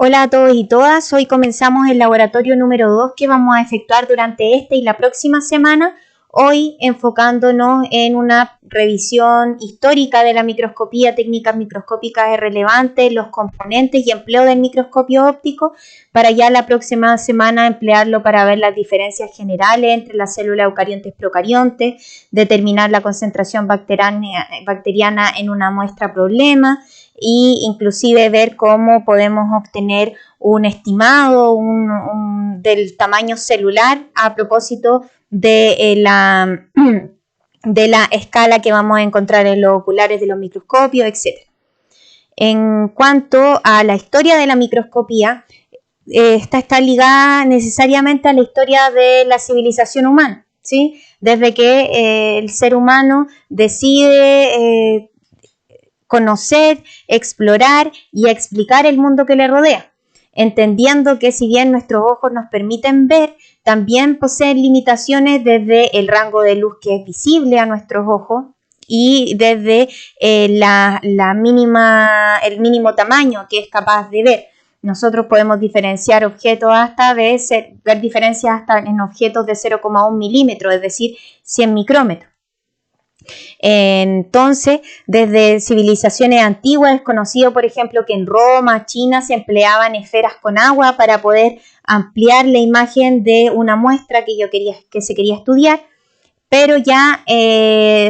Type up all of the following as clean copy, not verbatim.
Hola a todos y todas, hoy comenzamos el laboratorio número 2 que vamos a efectuar durante esta y la próxima semana, hoy enfocándonos en una revisión histórica de la microscopía, técnicas microscópicas relevantes, los componentes y empleo del microscopio óptico, para ya la próxima semana emplearlo para ver las diferencias generales entre las células eucariontes y procariontes, determinar la concentración bacteriana en una muestra problema, y inclusive ver cómo podemos obtener un estimado del tamaño celular a propósito de la escala que vamos a encontrar en los oculares de los microscopios, etc. En cuanto a la historia de la microscopía, esta está ligada necesariamente a la historia de la civilización humana, ¿sí? Desde que el ser humano decide conocer, explorar y explicar el mundo que le rodea, entendiendo que si bien nuestros ojos nos permiten ver, también poseen limitaciones desde el rango de luz que es visible a nuestros ojos y desde el mínimo tamaño que es capaz de ver. Nosotros podemos diferenciar objetos ver diferencias hasta en objetos de 0,1 milímetro, es decir, 100 micrómetros. Entonces, desde civilizaciones antiguas es conocido, por ejemplo, que en Roma, China, se empleaban esferas con agua para poder ampliar la imagen de una muestra que se quería estudiar, pero ya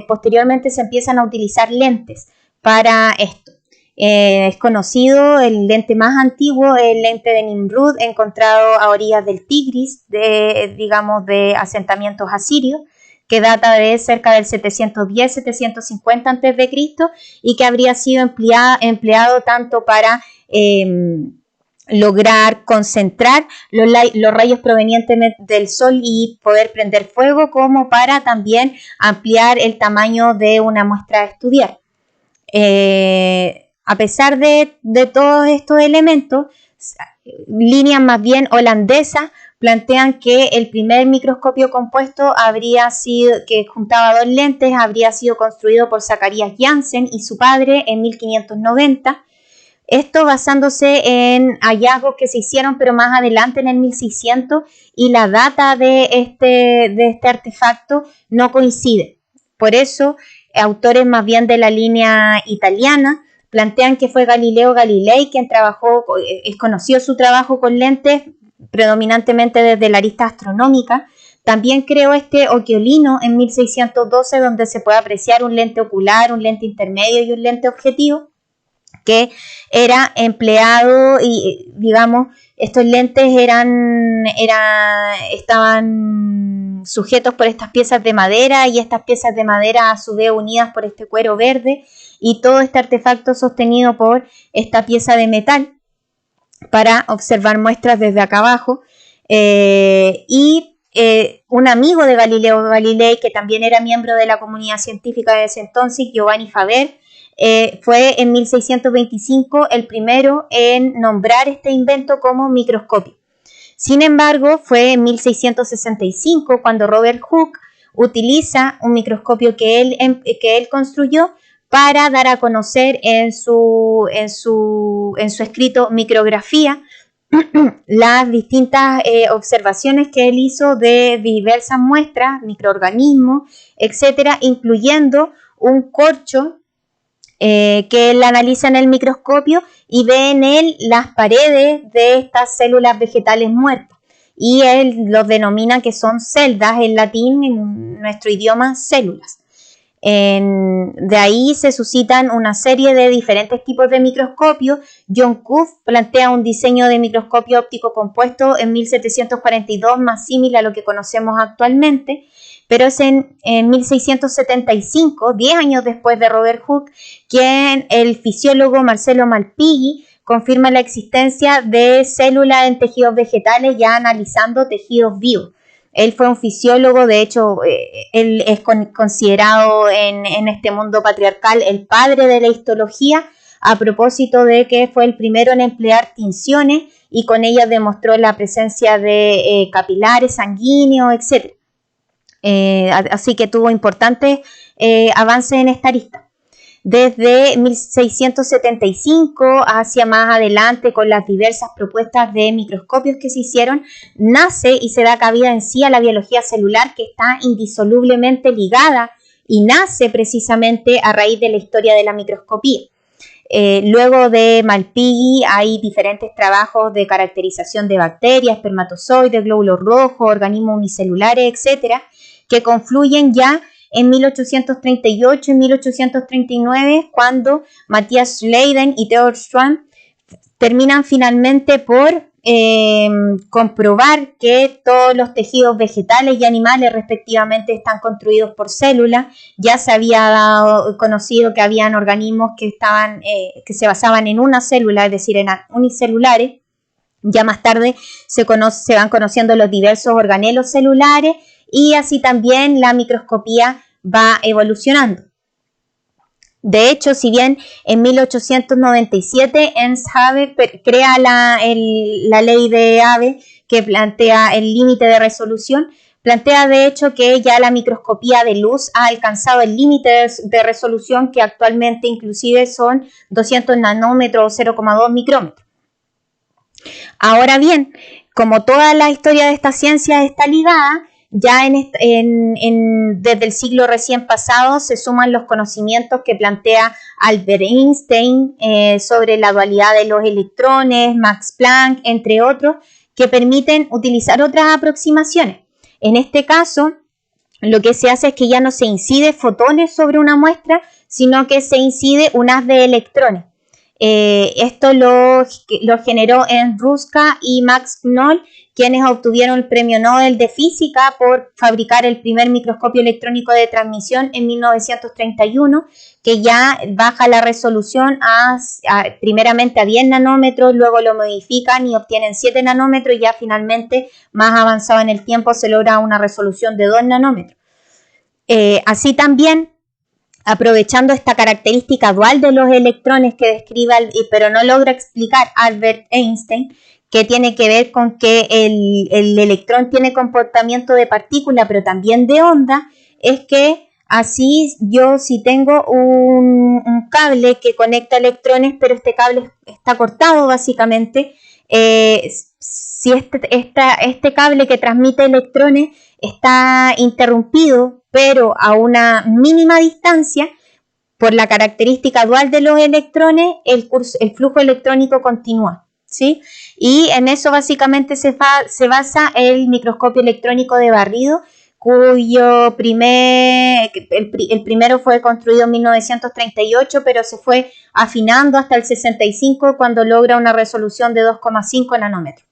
posteriormente se empiezan a utilizar lentes para esto. Es conocido el lente más antiguo, el lente de Nimrud, encontrado a orillas del Tigris, de asentamientos asirios, que data de cerca del 710-750 a.C. y que habría sido empleado tanto para lograr concentrar los rayos provenientes del sol y poder prender fuego, como para también ampliar el tamaño de una muestra a estudiar. A pesar de todos estos elementos, líneas más bien holandesas plantean que el primer microscopio compuesto que juntaba dos lentes, habría sido construido por Zacharias Janssen y su padre en 1590. Esto basándose en hallazgos que se hicieron pero más adelante en el 1600, y la data de este artefacto no coincide. Por eso, autores más bien de la línea italiana plantean que fue Galileo Galilei quien es conocido su trabajo con lentes predominantemente desde la arista astronómica. También creó este ochiolino en 1612, donde se puede apreciar un lente ocular, un lente intermedio y un lente objetivo, que era empleado, y digamos, estos lentes estaban sujetos por estas piezas de madera, y estas piezas de madera a su vez unidas por este cuero verde, y todo este artefacto sostenido por esta pieza de metal para observar muestras desde acá abajo. Un amigo de Galileo Galilei, que también era miembro de la comunidad científica de ese entonces, Giovanni Faber, fue en 1625 el primero en nombrar este invento como microscopio. Sin embargo, fue en 1665 cuando Robert Hooke utiliza un microscopio que él construyó para dar a conocer en su escrito Micrografía las distintas observaciones que él hizo de diversas muestras, microorganismos, etcétera, incluyendo un corcho que él analiza en el microscopio y ve en él las paredes de estas células vegetales muertas, y él los denomina que son celdas, en latín, en nuestro idioma, células. De ahí se suscitan una serie de diferentes tipos de microscopios. John Cooke plantea un diseño de microscopio óptico compuesto en 1742, más similar a lo que conocemos actualmente, pero es en 1675, 10 años después de Robert Hooke, quien el fisiólogo Marcello Malpighi confirma la existencia de células en tejidos vegetales, ya analizando tejidos vivos. Él fue un fisiólogo, de hecho, él es considerado en este mundo patriarcal el padre de la histología, a propósito de que fue el primero en emplear tinciones y con ellas demostró la presencia de capilares sanguíneos, etc. Así que tuvo importantes avances en esta arista. desde 1675 hacia más adelante, con las diversas propuestas de microscopios que se hicieron, nace y se da cabida en sí a la biología celular, que está indisolublemente ligada y nace precisamente a raíz de la historia de la microscopía. Luego de Malpighi hay diferentes trabajos de caracterización de bacterias, espermatozoides, glóbulos rojos, organismos unicelulares, etcétera, que confluyen ya en 1838 y 1839, cuando Matthias Leiden y Theodor Schwann terminan finalmente por comprobar que todos los tejidos vegetales y animales respectivamente están construidos por células. Ya se había conocido que habían organismos que se basaban en una célula, es decir, eran unicelulares. Ya más tarde se van conociendo los diversos organelos celulares, y así también la microscopía va evolucionando. De hecho, si bien en 1897 Ernst Haber crea la ley de Abbe, que plantea el límite de resolución, plantea de hecho que ya la microscopía de luz ha alcanzado el límite de resolución, que actualmente inclusive son 200 nanómetros o 0,2 micrómetros. Ahora bien, como toda la historia de esta ciencia está ligada, ya desde el siglo recién pasado se suman los conocimientos que plantea Albert Einstein sobre la dualidad de los electrones, Max Planck, entre otros, que permiten utilizar otras aproximaciones. En este caso, lo que se hace es que ya no se incide fotones sobre una muestra, sino que se incide un haz de electrones. Esto lo generó Ernst Ruska y Max Knoll, quienes obtuvieron el premio Nobel de Física por fabricar el primer microscopio electrónico de transmisión en 1931, que ya baja la resolución primeramente a 10 nanómetros, luego lo modifican y obtienen 7 nanómetros, y ya finalmente, más avanzado en el tiempo, se logra una resolución de 2 nanómetros. Así también, aprovechando esta característica dual de los electrones que describe, pero no logra explicar Albert Einstein, que tiene que ver con que el electrón tiene comportamiento de partícula, pero también de onda, es que así yo, si tengo un cable que conecta electrones, pero este cable está cortado básicamente, si este cable que transmite electrones está interrumpido, pero a una mínima distancia, por la característica dual de los electrones, el flujo electrónico continúa, ¿sí? Y en eso básicamente se basa el microscopio electrónico de barrido, cuyo el primero fue construido en 1938, pero se fue afinando hasta el 65, cuando logra una resolución de 2,5 nanómetros.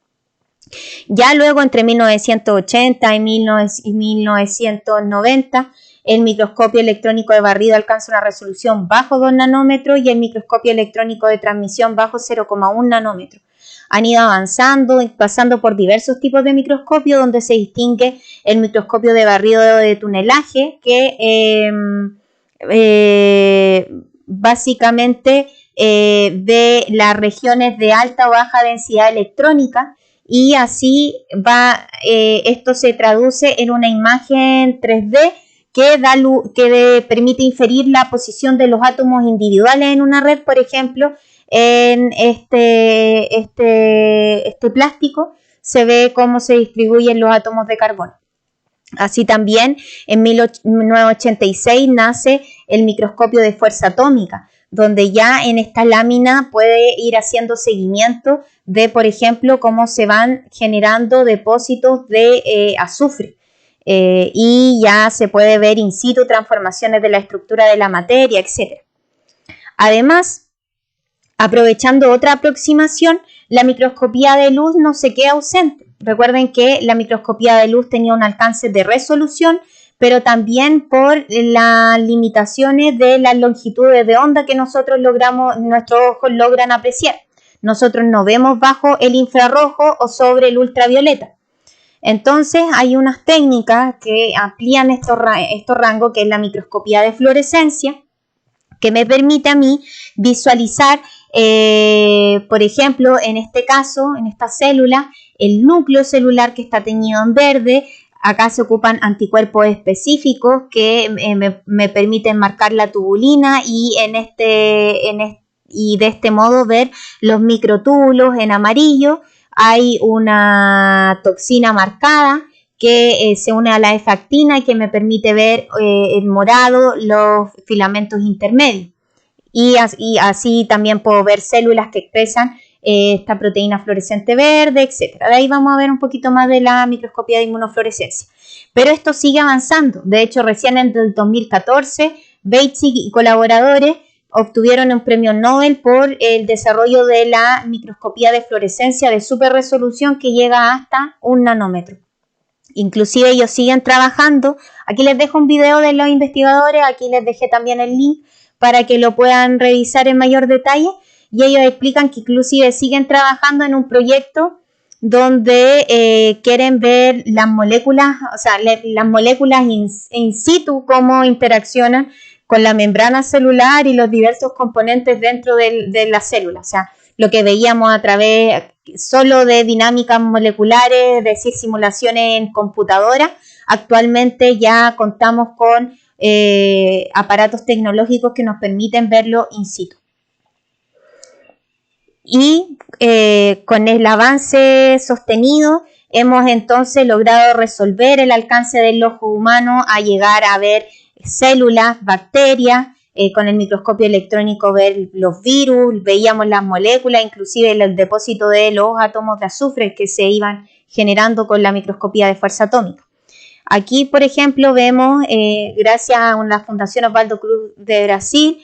Ya luego, entre 1980 y 1990, el microscopio electrónico de barrido alcanza una resolución bajo 2 nanómetros y el microscopio electrónico de transmisión bajo 0,1 nanómetros. Han ido avanzando y pasando por diversos tipos de microscopio, donde se distingue el microscopio de barrido de tunelaje, que básicamente ve las regiones de alta o baja densidad electrónica, y así esto se traduce en una imagen 3D que permite inferir la posición de los átomos individuales en una red. Por ejemplo, en este plástico se ve cómo se distribuyen los átomos de carbono. Así también, en 1986 nace el microscopio de fuerza atómica, donde ya en esta lámina puede ir haciendo seguimiento de, por ejemplo, cómo se van generando depósitos de azufre. Y ya se puede ver in situ transformaciones de la estructura de la materia, etc. Además, aprovechando otra aproximación, la microscopía de luz no se queda ausente. Recuerden que la microscopía de luz tenía un alcance de resolución, pero también por las limitaciones de las longitudes de onda que nuestros ojos logran apreciar. Nosotros no vemos bajo el infrarrojo o sobre el ultravioleta. Entonces hay unas técnicas que amplían estos rangos, que es la microscopía de fluorescencia, que me permite a mí visualizar, por ejemplo, en este caso, en esta célula, el núcleo celular que está teñido en verde, Acá se ocupan anticuerpos específicos que me permiten marcar la tubulina y y de este modo ver los microtúbulos en amarillo. Hay una toxina marcada que se une a la F-actina y que me permite ver en morado los filamentos intermedios. Y así también puedo ver células que expresan esta proteína fluorescente verde, etc. De ahí vamos a ver un poquito más de la microscopía de inmunofluorescencia. Pero esto sigue avanzando. De hecho, recién en el 2014, Beitzig y colaboradores obtuvieron un premio Nobel por el desarrollo de la microscopía de fluorescencia de superresolución que llega hasta 1 nanómetro. Inclusive ellos siguen trabajando. Aquí les dejo un video de los investigadores, aquí les dejé también el link para que lo puedan revisar en mayor detalle. Y ellos explican que inclusive siguen trabajando en un proyecto donde quieren ver las moléculas, o sea, las moléculas in situ, cómo interaccionan con la membrana celular y los diversos componentes dentro de la célula. O sea, lo que veíamos a través solo de dinámicas moleculares, es decir, simulaciones en computadora, actualmente ya contamos con aparatos tecnológicos que nos permiten verlo in situ. Y con el avance sostenido hemos entonces logrado resolver el alcance del ojo humano a llegar a ver células, bacterias, con el microscopio electrónico ver los virus, veíamos las moléculas, inclusive el depósito de los átomos de azufre que se iban generando con la microscopía de fuerza atómica. Aquí, por ejemplo, vemos, gracias a la Fundación Osvaldo Cruz de Brasil,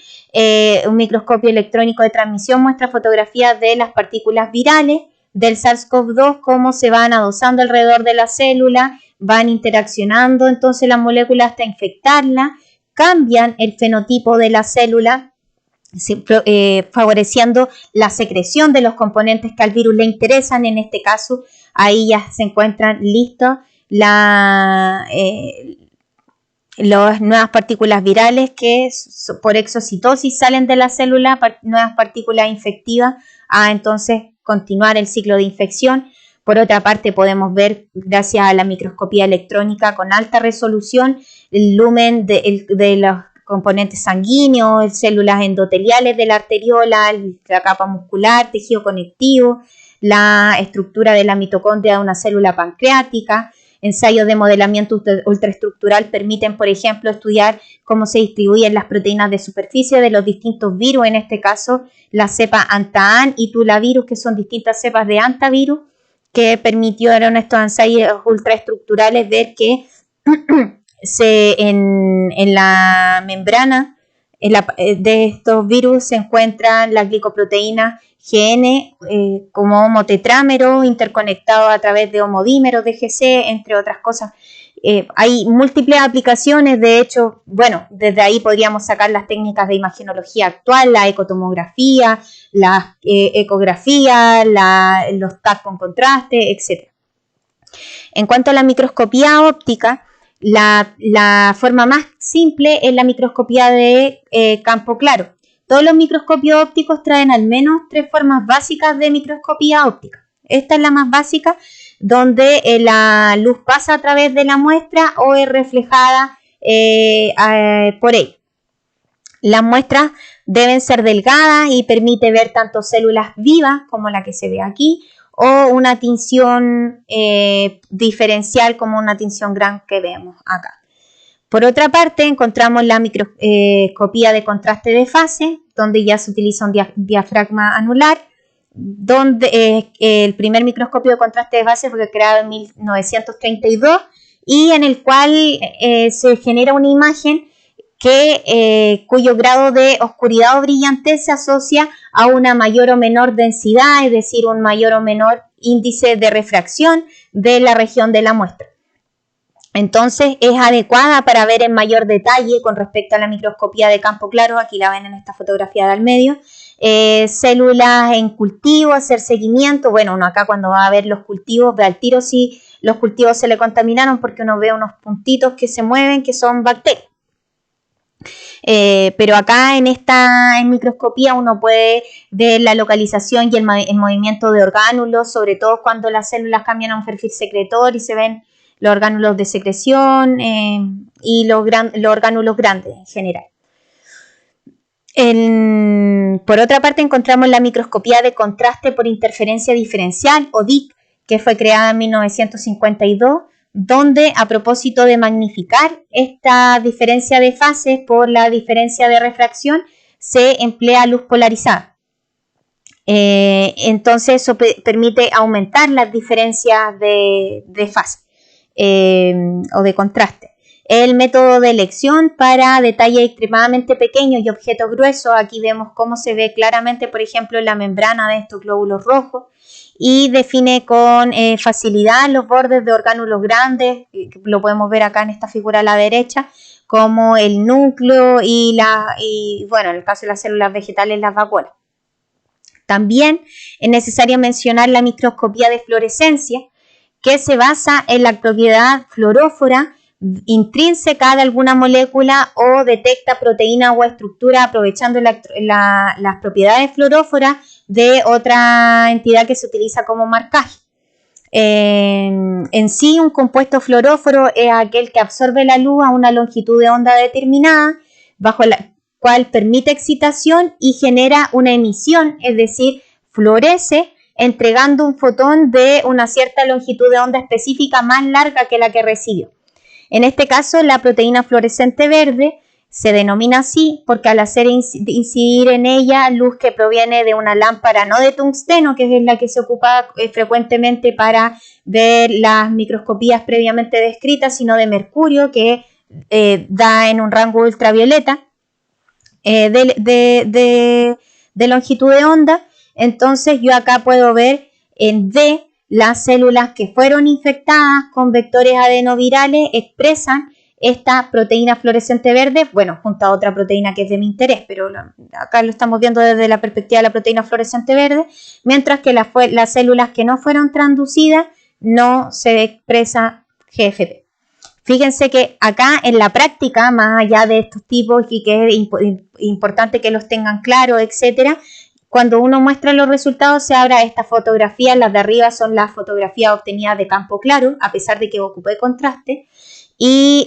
un microscopio electrónico de transmisión muestra fotografías de las partículas virales del SARS-CoV-2, cómo se van adosando alrededor de la célula, van interaccionando entonces las moléculas hasta infectarla, cambian el fenotipo de la célula, favoreciendo la secreción de los componentes que al virus le interesan. En este caso, ahí ya se encuentran listos las nuevas partículas virales que por exocitosis salen de la célula, nuevas partículas infectivas, a entonces continuar el ciclo de infección. Por otra parte, podemos ver, gracias a la microscopía electrónica con alta resolución, el lumen de los componentes sanguíneos, células endoteliales de la arteriola, la capa muscular, tejido conectivo, la estructura de la mitocondria de una célula pancreática. Ensayos de modelamiento ultraestructural permiten, por ejemplo, estudiar cómo se distribuyen las proteínas de superficie de los distintos virus, en este caso la cepa Antaan y Tulavirus, que son distintas cepas de antavirus, que permitieron estos ensayos ultraestructurales ver que en la membrana de estos virus se encuentran las glicoproteínas GN como homotetrámero interconectado a través de homodímeros de GC, entre otras cosas. Hay múltiples aplicaciones, de hecho, bueno, desde ahí podríamos sacar las técnicas de imagenología actual, la ecotomografía, la ecografía, los TAC con contraste, etc. En cuanto a la microscopía óptica, la forma más simple es la microscopía de campo claro. Todos los microscopios ópticos traen al menos 3 formas básicas de microscopía óptica. Esta es la más básica, donde la luz pasa a través de la muestra o es reflejada por ella. Las muestras deben ser delgadas y permite ver tanto células vivas como la que se ve aquí, o una tinción diferencial como una tinción gran que vemos acá. Por otra parte, encontramos la microscopía de contraste de fase, donde ya se utiliza un diafragma anular, donde el primer microscopio de contraste de fase fue creado en 1932 y en el cual se genera una imagen cuyo grado de oscuridad o brillantez se asocia a una mayor o menor densidad, es decir, un mayor o menor índice de refracción de la región de la muestra. Entonces es adecuada para ver en mayor detalle con respecto a la microscopía de campo claro, aquí la ven en esta fotografía de al medio, células en cultivo, hacer seguimiento. Bueno, uno acá cuando va a ver los cultivos ve al tiro si los cultivos se le contaminaron porque uno ve unos puntitos que se mueven que son bacterias. Pero acá en microscopía uno puede ver la localización y el movimiento de orgánulos, sobre todo cuando las células cambian a un perfil secretor y se ven los orgánulos de secreción y los orgánulos grandes en general. Por otra parte, encontramos la microscopía de contraste por interferencia diferencial, o DIC, que fue creada en 1952, donde a propósito de magnificar esta diferencia de fases por la diferencia de refracción, se emplea luz polarizada. Entonces eso permite aumentar las diferencias de fase o de contraste. El método de elección para detalles extremadamente pequeños y objetos gruesos. Aquí vemos cómo se ve claramente, por ejemplo, la membrana de estos glóbulos rojos, y define con facilidad los bordes de orgánulos grandes, lo podemos ver acá en esta figura a la derecha, como el núcleo y bueno, en el caso de las células vegetales, las vacuolas. También es necesario mencionar la microscopía de fluorescencia, que se basa en la propiedad fluorófora intrínseca de alguna molécula o detecta proteína o estructura aprovechando las propiedades fluoróforas de otra entidad que se utiliza como marcaje. En sí, un compuesto fluoróforo es aquel que absorbe la luz a una longitud de onda determinada, bajo la cual permite excitación y genera una emisión, es decir, fluoresce entregando un fotón de una cierta longitud de onda específica más larga que la que recibió. En este caso, la proteína fluorescente verde se denomina así porque al hacer incidir en ella luz que proviene de una lámpara no de tungsteno, que es la que se ocupa frecuentemente para ver las microscopías previamente descritas, sino de mercurio, que da en un rango ultravioleta de longitud de onda. Entonces yo acá puedo ver en D las células que fueron infectadas con vectores adenovirales expresan esta proteína fluorescente verde, bueno, junto a otra proteína que es de mi interés, pero acá lo estamos viendo desde la perspectiva de la proteína fluorescente verde, mientras que las células que no fueron transducidas no se expresa GFP. Fíjense que acá en la práctica, más allá de estos tipos y que es importante que los tengan claros, etcétera, cuando uno muestra los resultados se abra esta fotografía. Las de arriba son las fotografías obtenidas de campo claro, a pesar de que ocupé contraste, y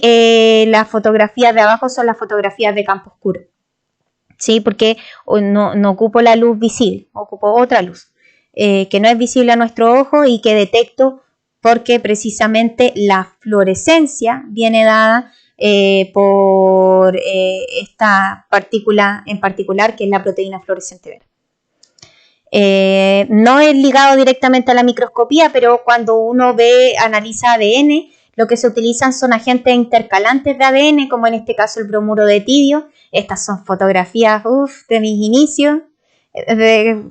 las fotografías de abajo son las fotografías de campo oscuro, ¿sí? Porque no ocupo la luz visible, ocupo otra luz que no es visible a nuestro ojo y que detecto porque precisamente la fluorescencia viene dada por esta partícula en particular, que es la proteína fluorescente verde. No es ligado directamente a la microscopía, pero cuando uno analiza ADN, lo que se utilizan son agentes intercalantes de ADN, como en este caso el bromuro de tidio. Estas son fotografías de mis inicios.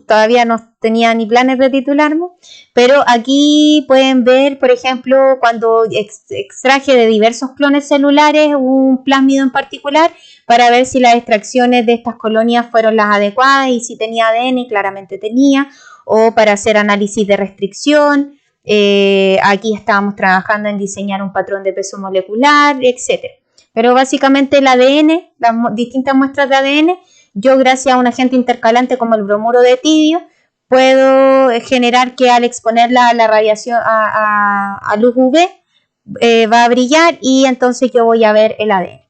Todavía no tenía ni planes de titularme, pero aquí pueden ver, por ejemplo, cuando extraje de diversos clones celulares un plásmido en particular para ver si las extracciones de estas colonias fueron las adecuadas y si tenía ADN, y claramente tenía, o para hacer análisis de restricción. Aquí estábamos trabajando en diseñar un patrón de peso molecular, etc. Pero básicamente el ADN, las distintas muestras de ADN, yo gracias a un agente intercalante como el bromuro de tidio puedo generar que al exponerla a la radiación a luz UV va a brillar y entonces yo voy a ver el ADN.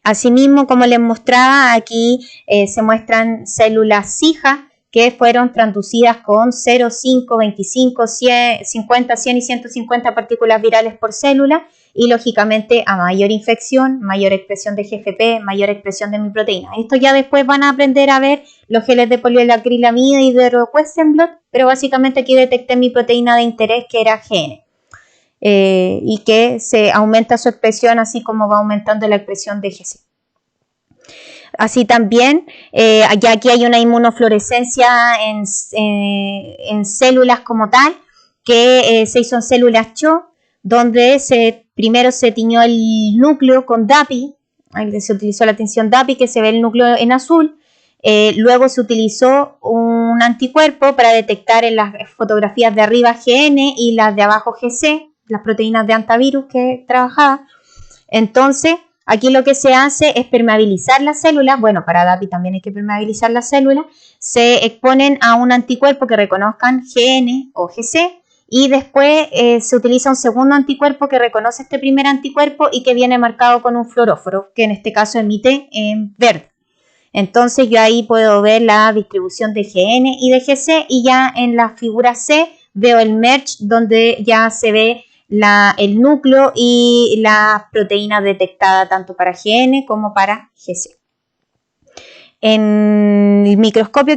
Asimismo, como les mostraba, aquí se muestran células SIJA que fueron transducidas con 0, 5, 25, 100, 50, 100 y 150 partículas virales por célula, y lógicamente a mayor infección, mayor expresión de GFP, mayor expresión de mi proteína. Esto ya después van a aprender a ver los geles de poliacrilamida y de Western blot, pero básicamente aquí detecté mi proteína de interés, que era GN, y que se aumenta su expresión así como va aumentando la expresión de GC. Así también, ya aquí hay una inmunofluorescencia en células como tal, que se hizo en células CHO, donde primero se tiñó el núcleo con DAPI, se utilizó la tinción DAPI, que se ve el núcleo en azul. Luego se utilizó un anticuerpo para detectar en las fotografías de arriba GN y las de abajo GC, las proteínas de antivirus que trabajaba. Entonces, aquí lo que se hace es permeabilizar las células. Bueno, para DAPI también hay que permeabilizar las células. Se exponen a un anticuerpo que reconozcan GN o GC y después se utiliza un segundo anticuerpo que reconoce este primer anticuerpo y que viene marcado con un fluoróforo, que en este caso emite en verde. Entonces yo ahí puedo ver la distribución de GN y de GC, y ya en la figura C veo el merge, donde ya se ve el núcleo y la proteína detectada tanto para GN como para GC. En el microscopio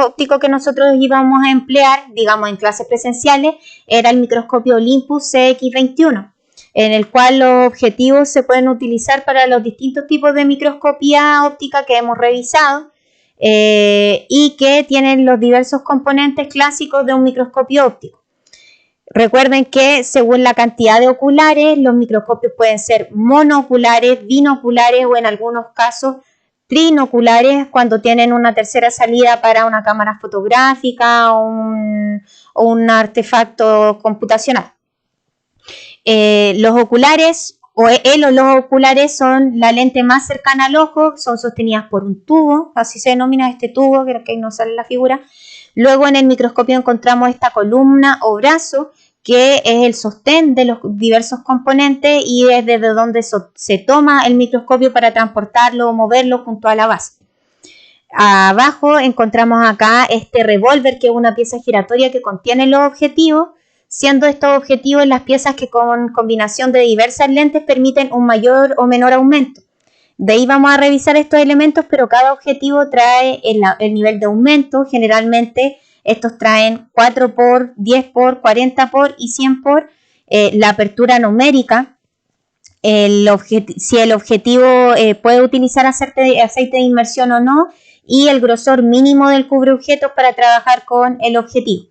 óptico que nosotros íbamos a emplear, digamos en clases presenciales, era el microscopio Olympus CX21, en el cual los objetivos se pueden utilizar para los distintos tipos de microscopía óptica que hemos revisado, y que tienen los diversos componentes clásicos de un microscopio óptico. Recuerden que según la cantidad de oculares, los microscopios pueden ser monoculares, binoculares o en algunos casos trinoculares, cuando tienen una tercera salida para una cámara fotográfica o un artefacto computacional. Los oculares los oculares son la lente más cercana al ojo, son sostenidas por un tubo, así se denomina este tubo, que aquí no sale la figura. Luego en el microscopio encontramos esta columna o brazo, que es el sostén de los diversos componentes y es desde donde se toma el microscopio para transportarlo o moverlo junto a la base. Abajo encontramos acá este revólver, que es una pieza giratoria que contiene los objetivos, siendo estos objetivos las piezas que con combinación de diversas lentes permiten un mayor o menor aumento. De ahí vamos a revisar estos elementos, pero cada objetivo trae el nivel de aumento. Generalmente estos traen 4 por, 10 por, 40 por y 100 por. La apertura numérica, si el objetivo puede utilizar aceite de inmersión o no, y el grosor mínimo del cubreobjetos para trabajar con el objetivo.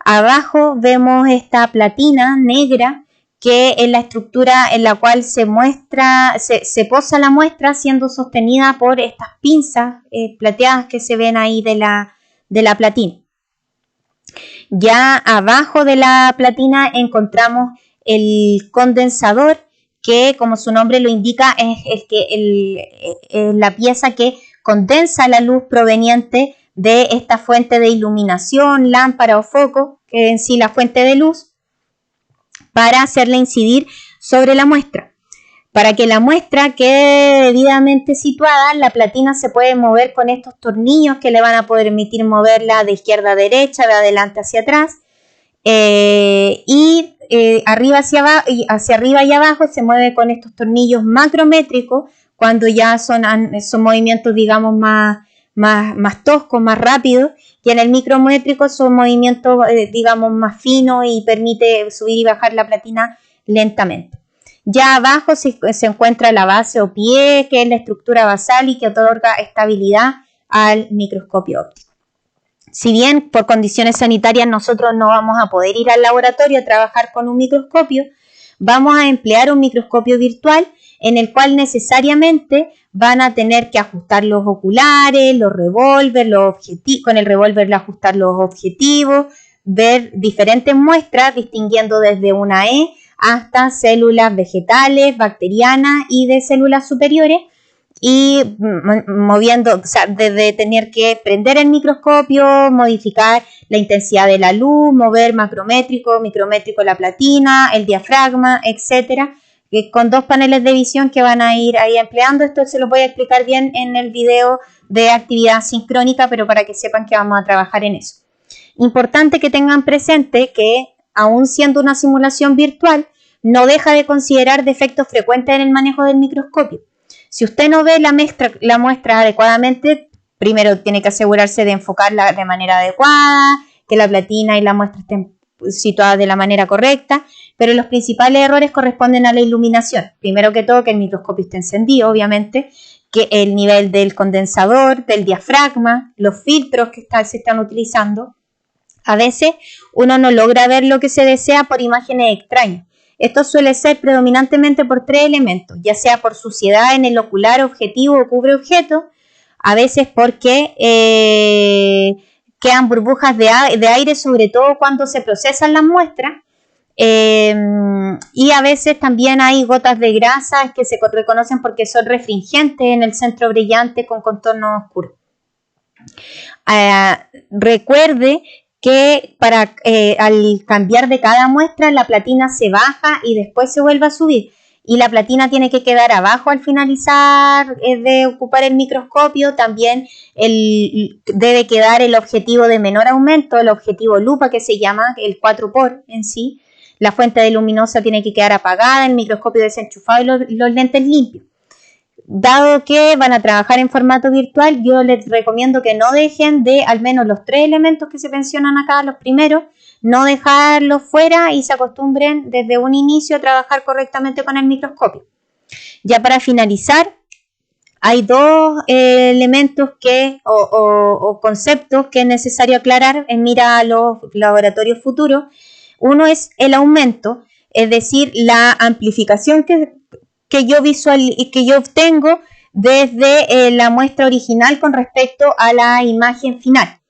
Abajo vemos esta platina negra, que es la estructura en la cual se posa la muestra, siendo sostenida por estas pinzas plateadas que se ven ahí de la platina. Ya abajo de la platina encontramos el condensador, que como su nombre lo indica es la pieza que condensa la luz proveniente de esta fuente de iluminación, lámpara o foco, que es en sí la fuente de luz, para hacerla incidir sobre la muestra. Para que la muestra quede debidamente situada, la platina se puede mover con estos tornillos que le van a permitir moverla de izquierda a derecha, de adelante hacia atrás, arriba hacia arriba y abajo se mueve con estos tornillos macrométricos, cuando ya son movimientos, digamos, más toscos, más rápidos, y en el micrométrico son movimientos, digamos, más finos y permite subir y bajar la platina lentamente. Ya abajo se encuentra la base o pie, que es la estructura basal y que otorga estabilidad al microscopio óptico. Si bien por condiciones sanitarias nosotros no vamos a poder ir al laboratorio a trabajar con un microscopio, vamos a emplear un microscopio virtual en el cual necesariamente van a tener que ajustar los oculares, los revólveres, con el revólver ajustar los objetivos, ver diferentes muestras distinguiendo desde una E hasta células vegetales, bacterianas y de células superiores, y moviendo, o sea, desde tener que prender el microscopio, modificar la intensidad de la luz, mover macrométrico, micrométrico la platina, el diafragma, etcétera, con 2 paneles de visión que van a ir ahí empleando. Esto se los voy a explicar bien en el video de actividad sincrónica, pero para que sepan que vamos a trabajar en eso. Importante que tengan presente que, aun siendo una simulación virtual, no deja de considerar defectos frecuentes en el manejo del microscopio. Si usted no ve la muestra adecuadamente, primero tiene que asegurarse de enfocarla de manera adecuada, que la platina y la muestra estén situadas de la manera correcta, pero los principales errores corresponden a la iluminación. Primero que todo, que el microscopio esté encendido, obviamente, que el nivel del condensador, del diafragma, los filtros que se están utilizando. A veces uno no logra ver lo que se desea por imágenes extrañas. Esto suele ser predominantemente por 3 elementos, ya sea por suciedad en el ocular, objetivo o cubreobjeto, a veces porque quedan burbujas de aire, sobre todo cuando se procesan las muestras, y a veces también hay gotas de grasa que se reconocen porque son refringentes en el centro brillante con contorno oscuro. Recuerde que al cambiar de cada muestra la platina se baja y después se vuelve a subir. Y la platina tiene que quedar abajo al finalizar de ocupar el microscopio. También debe quedar el objetivo de menor aumento, el objetivo lupa que se llama, el 4x en sí. La fuente de luminosa tiene que quedar apagada, el microscopio desenchufado y los lentes limpios. Dado que van a trabajar en formato virtual, yo les recomiendo que no dejen de al menos los 3 elementos que se mencionan acá, los primeros, no dejarlos fuera y se acostumbren desde un inicio a trabajar correctamente con el microscopio. Ya para finalizar, hay 2 elementos o conceptos que es necesario aclarar en mira a los laboratorios futuros. Uno es el aumento, es decir, la amplificación que yo obtengo desde la muestra original con respecto a la imagen final.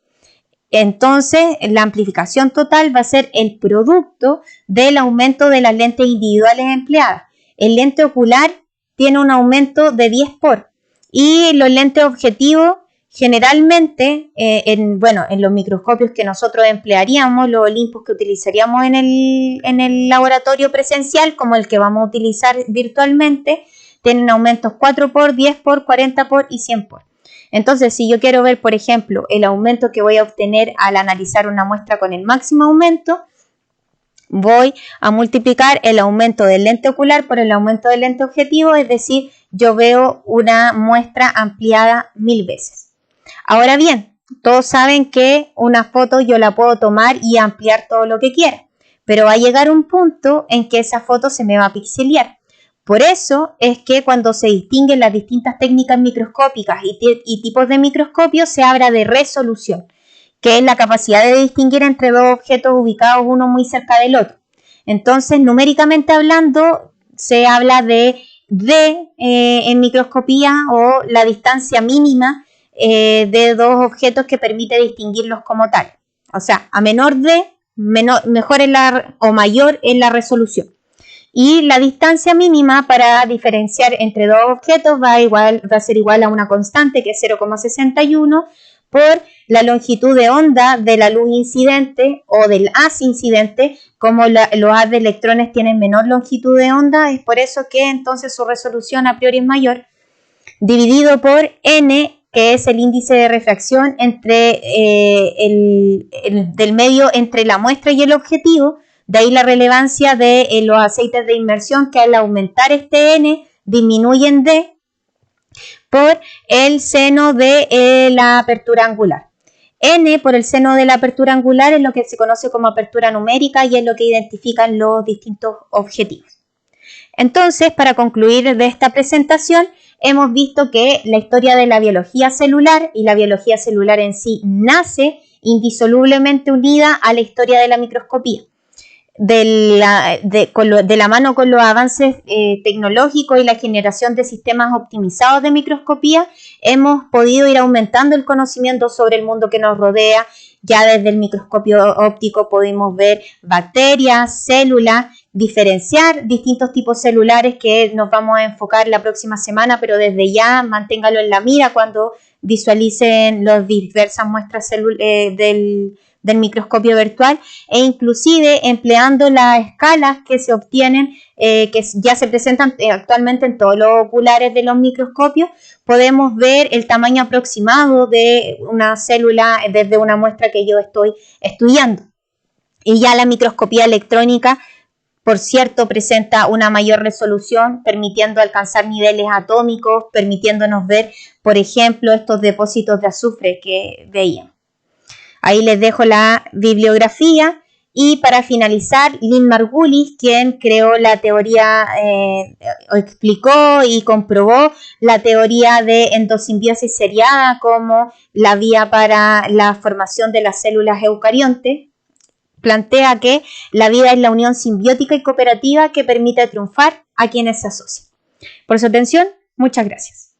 Entonces, la amplificación total va a ser el producto del aumento de las lentes individuales empleadas. El lente ocular tiene un aumento de 10x y los lentes objetivos generalmente, en los microscopios que nosotros emplearíamos, los Olympus que utilizaríamos en el laboratorio presencial, como el que vamos a utilizar virtualmente, tienen aumentos 4x, 10x, 40x y 100x. Entonces, si yo quiero ver, por ejemplo, el aumento que voy a obtener al analizar una muestra con el máximo aumento, voy a multiplicar el aumento del lente ocular por el aumento del lente objetivo, es decir, yo veo una muestra ampliada 1000 veces. Ahora bien, todos saben que una foto yo la puedo tomar y ampliar todo lo que quiera, pero va a llegar un punto en que esa foto se me va a pixelear. Por eso es que cuando se distinguen las distintas técnicas microscópicas y tipos de microscopio, se habla de resolución, que es la capacidad de distinguir entre 2 objetos ubicados uno muy cerca del otro. Entonces, numéricamente hablando, se habla de en microscopía o la distancia mínima de 2 objetos que permite distinguirlos como tal. O sea, a menor de, mejor o mayor es la resolución. Y la distancia mínima para diferenciar entre 2 objetos va a ser igual a una constante que es 0,61 por la longitud de onda de la luz incidente o del haz incidente. Como los haz de electrones tienen menor longitud de onda, es por eso que entonces su resolución a priori es mayor, dividido por n, que es el índice de refracción entre del medio entre la muestra y el objetivo. De ahí la relevancia de los aceites de inmersión, que al aumentar este n disminuyen d por el seno de la apertura angular. N por el seno de la apertura angular es lo que se conoce como apertura numérica y es lo que identifican los distintos objetivos. Entonces, para concluir de esta presentación, hemos visto que la historia de la biología celular y la biología celular en sí nace indisolublemente unida a la historia de la microscopía. De la mano con los avances tecnológicos y la generación de sistemas optimizados de microscopía, hemos podido ir aumentando el conocimiento sobre el mundo que nos rodea. Ya desde el microscopio óptico podemos ver bacterias, células, diferenciar distintos tipos celulares que nos vamos a enfocar la próxima semana, pero desde ya manténgalo en la mira cuando visualicen las diversas muestras del microscopio virtual, e inclusive empleando las escalas que se obtienen, que ya se presentan actualmente en todos los oculares de los microscopios, podemos ver el tamaño aproximado de una célula desde una muestra que yo estoy estudiando. Y ya la microscopía electrónica, por cierto, presenta una mayor resolución, permitiendo alcanzar niveles atómicos, permitiéndonos ver, por ejemplo, estos depósitos de azufre que veíamos. Ahí les dejo la bibliografía. Y para finalizar, Lynn Margulis, quien creó la teoría, explicó y comprobó la teoría de endosimbiosis seriada como la vía para la formación de las células eucariontes, plantea que la vida es la unión simbiótica y cooperativa que permite triunfar a quienes se asocian. Por su atención, muchas gracias.